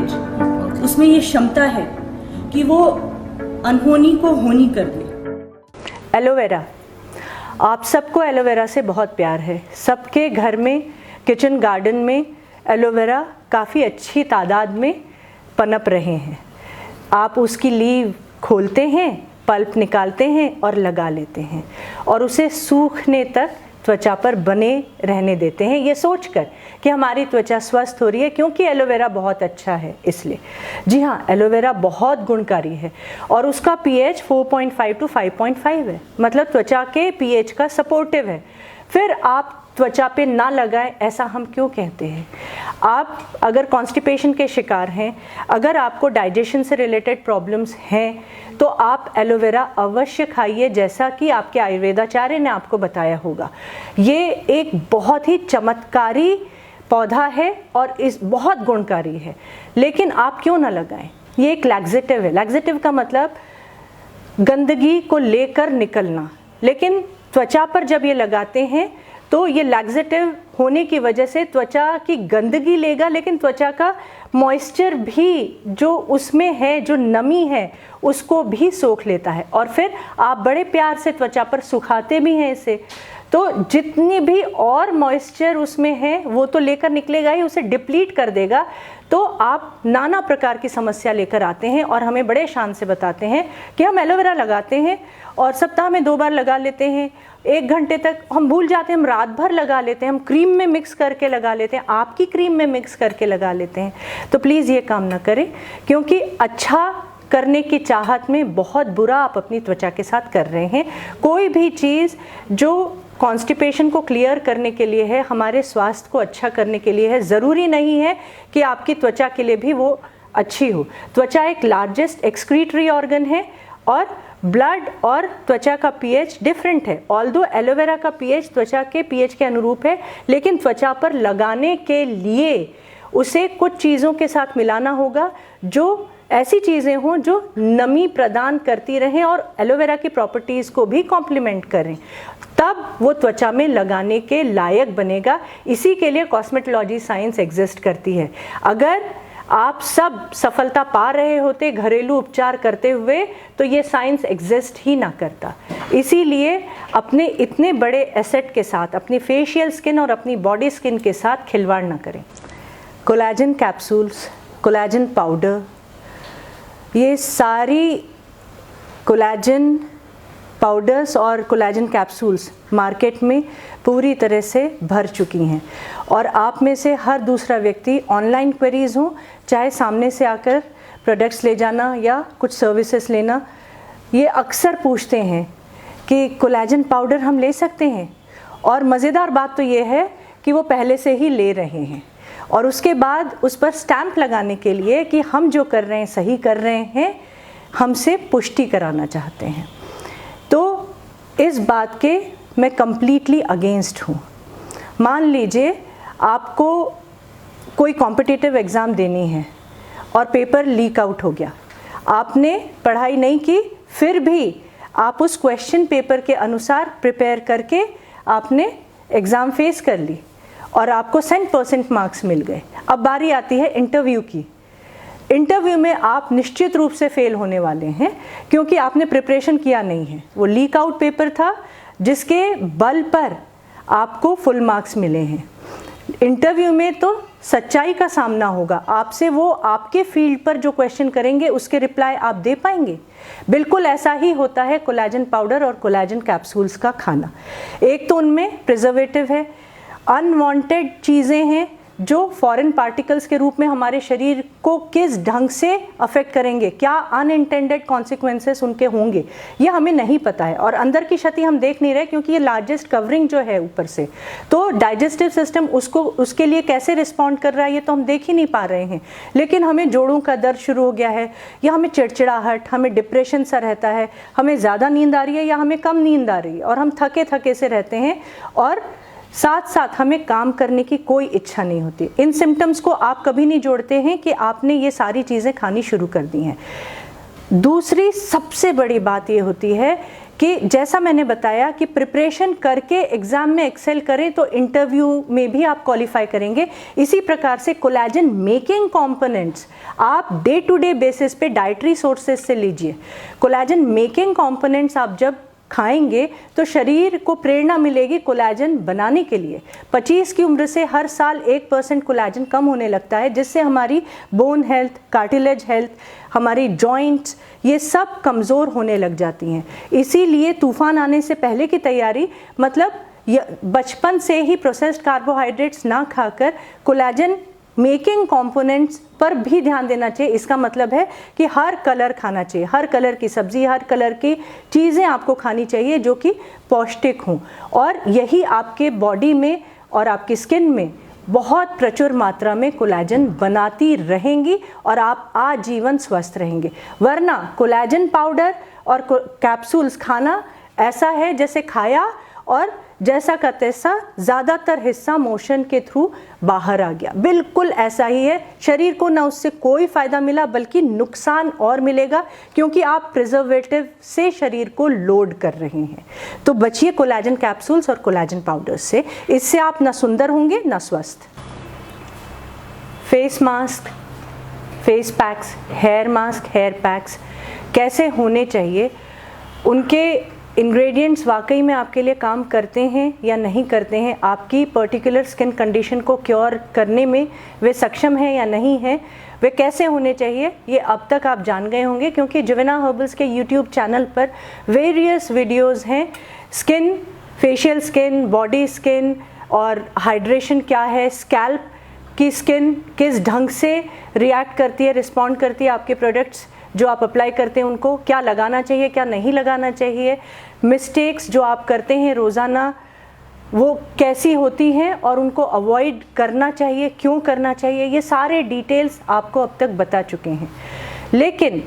PH, उसमें ये क्षमता है कि वो अनहोनी को होनी कर दे। एलोवेरा, आप सबको एलोवेरा से बहुत प्यार है। सबके घर में, किचन गार्डन में एलोवेरा काफ़ी अच्छी तादाद में पनप रहे हैं। आप उसकी लीव खोलते हैं, पल्प निकालते हैं और लगा लेते हैं और उसे सूखने तक त्वचा पर बने रहने देते हैं, ये सोचकर कि हमारी त्वचा स्वस्थ हो रही है, क्योंकि एलोवेरा बहुत अच्छा है इसलिए। जी हाँ, एलोवेरा बहुत गुणकारी है और उसका पीएच 4.5 to 5.5 है, मतलब त्वचा के पीएच का सपोर्टिव है। फिर आप त्वचा पे ना लगाएं, ऐसा हम क्यों कहते हैं? आप अगर कॉन्स्टिपेशन के शिकार हैं, अगर आपको डाइजेशन से रिलेटेड प्रॉब्लम्स हैं, तो आप एलोवेरा अवश्य खाइए, जैसा कि आपके आयुर्वेदाचार्य ने आपको बताया होगा। ये एक बहुत ही चमत्कारी पौधा है और इस बहुत गुणकारी है, लेकिन आप क्यों ना लगाएं? ये एक लैक्सेटिव है। लैक्सेटिव का मतलब गंदगी को लेकर निकलना, लेकिन त्वचा पर जब ये लगाते हैं तो ये लैक्सेटिव होने की वजह से त्वचा की गंदगी लेगा, लेकिन त्वचा का मॉइस्चर भी जो उसमें है, जो नमी है, उसको भी सोख लेता है और फिर आप बड़े प्यार से त्वचा पर सुखाते भी हैं इसे। तो जितनी भी और मॉइस्चर उसमें है वो तो लेकर निकलेगा ही, उसे डिप्लीट कर देगा। तो आप नाना प्रकार की समस्या लेकर आते हैं और हमें बड़े शान से बताते हैं कि हम एलोवेरा लगाते हैं और सप्ताह में 2 बार लगा लेते हैं, 1 घंटे तक हम भूल जाते हैं, हम रात भर लगा लेते हैं, हम क्रीम में मिक्स करके लगा लेते हैं, आपकी क्रीम में मिक्स करके लगा लेते हैं। तो प्लीज़ ये काम ना करें, क्योंकि अच्छा करने की चाहत में बहुत बुरा आप अपनी त्वचा के साथ कर रहे हैं। कोई भी चीज़ जो कॉन्स्टिपेशन को क्लियर करने के लिए है, हमारे स्वास्थ्य को अच्छा करने के लिए है, ज़रूरी नहीं है कि आपकी त्वचा के लिए भी वो अच्छी हो। त्वचा एक लार्जेस्ट एक्सक्रीटरी ऑर्गन है और ब्लड और त्वचा का पीएच डिफरेंट है। ऑल्दो एलोवेरा का पीएच त्वचा के पीएच के अनुरूप है, लेकिन त्वचा पर लगाने के लिए उसे कुछ चीज़ों के साथ मिलाना होगा, जो ऐसी चीज़ें हों जो नमी प्रदान करती रहें और एलोवेरा की प्रॉपर्टीज़ को भी कॉम्प्लीमेंट करें, तब वो त्वचा में लगाने के लायक बनेगा। इसी के लिए कॉस्मेटोलॉजी साइंस एग्जिस्ट करती है। अगर आप सब सफलता पा रहे होते घरेलू उपचार करते हुए, तो ये साइंस एग्जिस्ट ही ना करता। इसीलिए अपने इतने बड़े एसेट के साथ, अपनी फेशियल स्किन और अपनी बॉडी स्किन के साथ खिलवाड़ ना करें। कोलेजन कैप्सूल्स, कोलेजन पाउडर, ये सारी कोलेजन पाउडर्स और कोलेजन कैप्सूल्स मार्केट में पूरी तरह से भर चुकी हैं और आप में से हर दूसरा व्यक्ति, ऑनलाइन क्वेरीज हों चाहे सामने से आकर प्रोडक्ट्स ले जाना या कुछ सर्विसेज लेना, ये अक्सर पूछते हैं कि कोलेजन पाउडर हम ले सकते हैं। और मज़ेदार बात तो ये है कि वो पहले से ही ले रहे हैं और उसके बाद उस पर स्टैंप लगाने के लिए कि हम जो कर रहे हैं सही कर रहे हैं, हमसे पुष्टि कराना चाहते हैं। तो इस बात के मैं कम्प्लीटली अगेंस्ट हूँ। मान लीजिए आपको कोई कॉम्पिटिटिव एग्ज़ाम देनी है और पेपर लीक आउट हो गया, आपने पढ़ाई नहीं की, फिर भी आप उस क्वेश्चन पेपर के अनुसार प्रिपेयर करके आपने एग्ज़ाम फेस कर ली और आपको 100% मार्क्स मिल गए। अब बारी आती है इंटरव्यू की। इंटरव्यू में आप निश्चित रूप से फेल होने वाले हैं, क्योंकि आपने प्रिपरेशन किया नहीं है। वो लीक आउट पेपर था जिसके बल पर आपको फुल मार्क्स मिले हैं। इंटरव्यू में तो सच्चाई का सामना होगा आपसे, वो आपके फील्ड पर जो क्वेश्चन करेंगे उसके रिप्लाई आप दे पाएंगे। बिल्कुल ऐसा ही होता है कोलेजन पाउडर और कोलेजन कैप्सूल्स का खाना। एक तो उनमें प्रिजर्वेटिव है, अनवांटेड चीज़ें हैं जो फॉरेन पार्टिकल्स के रूप में हमारे शरीर को किस ढंग से अफेक्ट करेंगे, क्या अनइंटेंडेड कॉन्सिक्वेंसेस उनके होंगे, ये हमें नहीं पता है। और अंदर की क्षति हम देख नहीं रहे, क्योंकि ये लार्जेस्ट कवरिंग जो है ऊपर से, तो डाइजेस्टिव सिस्टम उसके लिए कैसे रिस्पॉन्ड कर रहा है ये तो हम देख ही नहीं पा रहे हैं। लेकिन हमें जोड़ों का दर्द शुरू हो गया है, या हमें चिड़चिड़ाहट, हमें डिप्रेशन सा रहता है, हमें ज़्यादा नींद आ रही है या हमें कम नींद आ रही है, और हम थके थके से रहते हैं और साथ साथ हमें काम करने की कोई इच्छा नहीं होती। इन सिम्टम्स को आप कभी नहीं जोड़ते हैं कि आपने ये सारी चीज़ें खानी शुरू कर दी हैं। दूसरी सबसे बड़ी बात ये होती है कि जैसा मैंने बताया कि प्रिपरेशन करके एग्जाम में एक्सेल करें तो इंटरव्यू में भी आप क्वालिफाई करेंगे। इसी प्रकार से कोलेजन मेकिंग कंपोनेंट्स आप डे टू डे बेसिस पे डाइटरी सोर्सेज से लीजिए। कोलेजन मेकिंग कंपोनेंट्स आप जब खाएंगे तो शरीर को प्रेरणा मिलेगी कोलेजन बनाने के लिए। 25 की उम्र से हर साल 1% कोलेजन कम होने लगता है, जिससे हमारी बोन हेल्थ, कार्टिलेज हेल्थ, हमारी जॉइंट्स ये सब कमज़ोर होने लग जाती हैं। इसीलिए तूफान आने से पहले की तैयारी, मतलब बचपन से ही प्रोसेस्ड कार्बोहाइड्रेट्स ना खाकर कोलेजन मेकिंग कंपोनेंट्स पर भी ध्यान देना चाहिए। इसका मतलब है कि हर कलर खाना चाहिए, हर कलर की सब्जी, हर कलर की चीज़ें आपको खानी चाहिए जो कि पौष्टिक हों, और यही आपके बॉडी में और आपकी स्किन में बहुत प्रचुर मात्रा में कोलेजन बनाती रहेंगी और आप आजीवन स्वस्थ रहेंगे। वरना कोलेजन पाउडर और कैप्सूल्स खाना ऐसा है जैसे खाया और जैसा का तैसा ज़्यादातर हिस्सा मोशन के थ्रू बाहर आ गया। बिल्कुल ऐसा ही है, शरीर को ना उससे कोई फ़ायदा मिला बल्कि नुकसान और मिलेगा, क्योंकि आप प्रिजर्वेटिव से शरीर को लोड कर रहे हैं। तो बचिए कोलेजन कैप्सूल्स और कोलेजन पाउडर्स से, इससे आप ना सुंदर होंगे ना स्वस्थ। Face mask, face packs, hair mask, hair packs कैसे होने चाहिए, उनके इंग्रेडिएंट्स वाकई में आपके लिए काम करते हैं या नहीं करते हैं, आपकी पर्टिकुलर स्किन कंडीशन को क्योर करने में वे सक्षम हैं या नहीं हैं, वे कैसे होने चाहिए, ये अब तक आप जान गए होंगे, क्योंकि जुवेना हर्बल्स के यूट्यूब चैनल पर वेरियस वीडियोस हैं। Skin, facial skin, body skin और हाइड्रेशन क्या है, स्कैल्प की स्किन किस ढंग से रिएक्ट करती है, रिस्पॉन्ड करती है आपके प्रोडक्ट्स जो आप अप्लाई करते हैं उनको, क्या लगाना चाहिए क्या नहीं लगाना चाहिए, मिस्टेक्स जो आप करते हैं रोज़ाना वो कैसी होती हैं और उनको अवॉइड करना चाहिए, क्यों करना चाहिए, ये सारे डिटेल्स आपको अब तक बता चुके हैं। लेकिन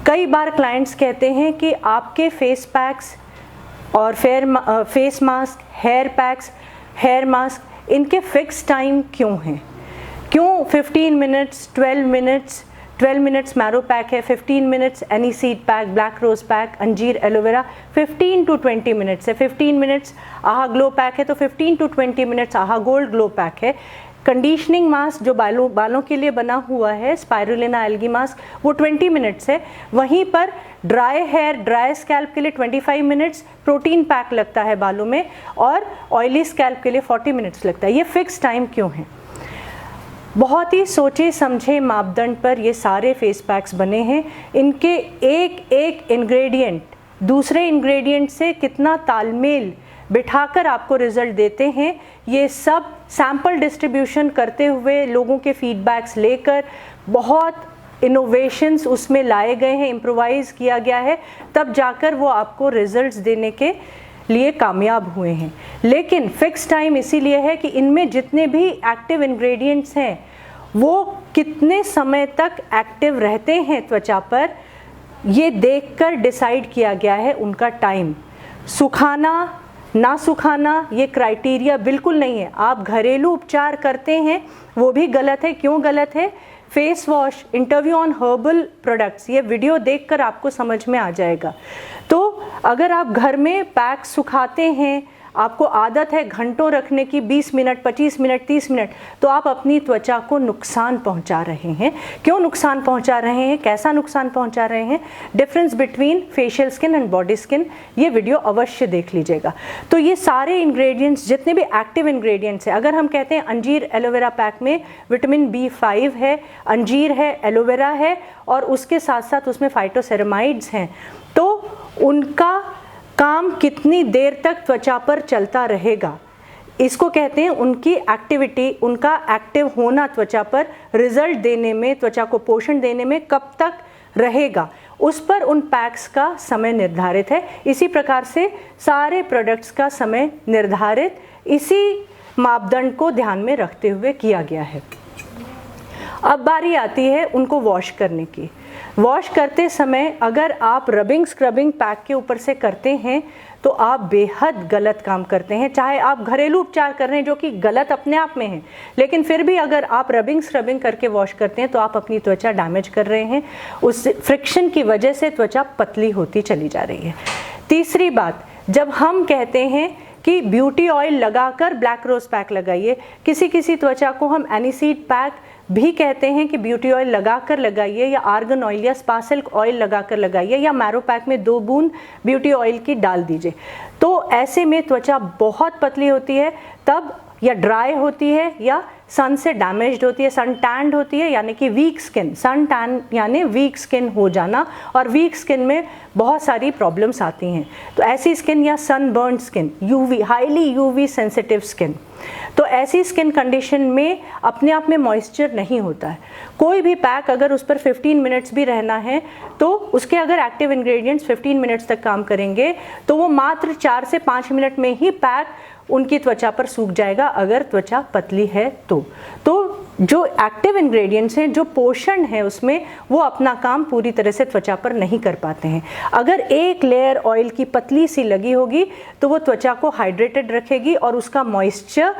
कई बार क्लाइंट्स कहते हैं कि आपके फेस पैक्स और face mask, hair packs, hair mask, इनके फिक्स टाइम क्यों हैं, क्यों 15 मिनट्स, 12 मिनट्स मैरो पैक है, 15 minutes aniseed pack, black rose pack, अंजीर एलोवेरा 15 to 20 मिनट्स है, 15 मिनट्स आहा ग्लो पैक है तो 15 to 20 मिनट्स आहा गोल्ड ग्लो पैक है। कंडीशनिंग मास्क जो बालों के लिए बना हुआ है, स्पाइरुलिना एल्गी मास्क, वो 20 मिनट्स है। वहीं पर ड्राई हेयर, ड्राई स्कैल्प के लिए 25 मिनट्स प्रोटीन पैक लगता है बालों में, और ऑयली स्कैल्प के लिए 40 मिनट्स लगता है। ये फिक्स टाइम क्यों है? बहुत ही सोचे समझे मापदंड पर ये सारे फेस पैक्स बने हैं। इनके एक एक इंग्रेडिएंट दूसरे इंग्रेडिएंट से कितना तालमेल बिठाकर आपको रिजल्ट देते हैं, ये सब सैंपल डिस्ट्रीब्यूशन करते हुए, लोगों के फीडबैक्स लेकर, बहुत इनोवेशंस उसमें लाए गए हैं, इम्प्रोवाइज़ किया गया है, तब जाकर वो आपको रिजल्ट्स देने के लिए कामयाब हुए हैं। लेकिन फिक्स टाइम इसीलिए है कि इनमें जितने भी एक्टिव इंग्रेडिएंट्स हैं वो कितने समय तक एक्टिव रहते हैं त्वचा पर, ये देखकर डिसाइड किया गया है उनका टाइम। सुखाना ना सुखाना ये क्राइटेरिया बिल्कुल नहीं है। आप घरेलू उपचार करते हैं वो भी गलत है। क्यों गलत है? Face wash, interview on herbal products, ये वीडियो देखकर आपको समझ में आ जाएगा। तो अगर आप घर में पैक सुखाते हैं, आपको आदत है घंटों रखने की, 20 मिनट, 25 मिनट, 30 मिनट, तो आप अपनी त्वचा को नुकसान पहुंचा रहे हैं। क्यों नुकसान पहुंचा रहे हैं, कैसा नुकसान पहुंचा रहे हैं, difference between facial skin and body skin, ये वीडियो अवश्य देख लीजिएगा। तो ये सारे इंग्रेडिएंट्स, जितने भी एक्टिव इंग्रेडिएंट्स हैं, अगर हम कहते हैं अंजीर एलोवेरा पैक में विटामिन B5 है, अंजीर है, एलोवेरा है, और उसके साथ साथ उसमें फाइटोसेरामाइड्स हैं, तो उनका काम कितनी देर तक त्वचा पर चलता रहेगा, इसको कहते हैं उनकी एक्टिविटी, उनका एक्टिव होना त्वचा पर रिजल्ट देने में, त्वचा को पोषण देने में कब तक रहेगा, उस पर उन पैक्स का समय निर्धारित है। इसी प्रकार से सारे प्रोडक्ट्स का समय निर्धारित इसी मापदंड को ध्यान में रखते हुए किया गया है। अब बारी आती है उनको वॉश करने की। वॉश करते समय अगर आप रबिंग स्क्रबिंग पैक के ऊपर से करते हैं तो आप बेहद गलत काम करते हैं। चाहे आप घरेलू उपचार कर रहे हैं जो कि गलत अपने आप में है, लेकिन फिर भी अगर आप रबिंग स्क्रबिंग करके वॉश करते हैं तो आप अपनी त्वचा डैमेज कर रहे हैं। उस फ्रिक्शन की वजह से त्वचा पतली होती चली जा रही है। तीसरी बात, जब हम कहते हैं कि ब्यूटी ऑयल लगाकर ब्लैक रोज पैक लगाइए, किसी किसी त्वचा को हम एनीसीड पैक भी कहते हैं कि ब्यूटी ऑयल लगाकर लगाइए, या आर्गन ऑयल या स्पा सिल्क ऑयल लगाकर लगाइए, या मैरो पैक में 2 बूंद ब्यूटी ऑयल की डाल दीजिए। तो ऐसे में त्वचा बहुत पतली होती है तब, या ड्राई होती है, या सन से डैमेज्ड होती है, सन टैंड होती है, यानी कि वीक स्किन, सन टैन यानी वीक स्किन हो जाना, और वीक स्किन में बहुत सारी प्रॉब्लम्स आती हैं। तो ऐसी स्किन, या sun burn skin, UV, highly UV sensitive skin, तो ऐसी स्किन कंडीशन में अपने आप में मॉइस्चर नहीं होता है। कोई भी पैक अगर उस पर 15 मिनट्स भी रहना है तो उसके अगर एक्टिव इंग्रेडिएंट्स 15 मिनट्स तक काम करेंगे तो वो मात्र 4 से 5 मिनट में ही पैक उनकी त्वचा पर सूख जाएगा, अगर त्वचा पतली है तो जो एक्टिव इंग्रेडिएंट्स हैं, जो पोषण है उसमें, वो अपना काम पूरी तरह से त्वचा पर नहीं कर पाते हैं। अगर एक लेयर ऑयल की पतली सी लगी होगी तो वो त्वचा को हाइड्रेटेड रखेगी और उसका मॉइस्चर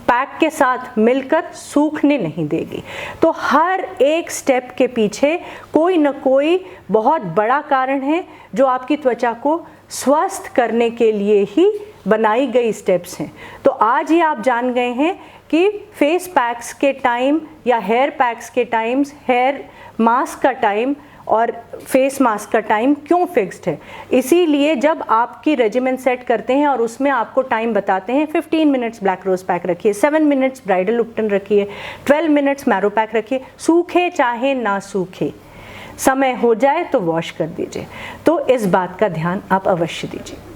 पैक के साथ मिलकर सूखने नहीं देगी। तो हर एक स्टेप के पीछे कोई न कोई बहुत बड़ा कारण है जो आपकी त्वचा को स्वस्थ करने के लिए ही बनाई गई स्टेप्स हैं। तो आज ही आप जान गए हैं कि फेस पैक्स के टाइम या हेयर पैक्स के टाइम्स, हेयर मास्क का टाइम और फेस मास्क का टाइम क्यों फिक्स्ड है। इसीलिए जब आपकी रेजिमेन सेट करते हैं और उसमें आपको टाइम बताते हैं, 15 मिनट्स ब्लैक रोज पैक रखिए, 7 मिनट्स ब्राइडल उपटन रखिए, 12 मिनट्स मैरो पैक रखिए, सूखे चाहे ना सूखे, समय हो जाए तो वॉश कर दीजिए। तो इस बात का ध्यान आप अवश्य दीजिए।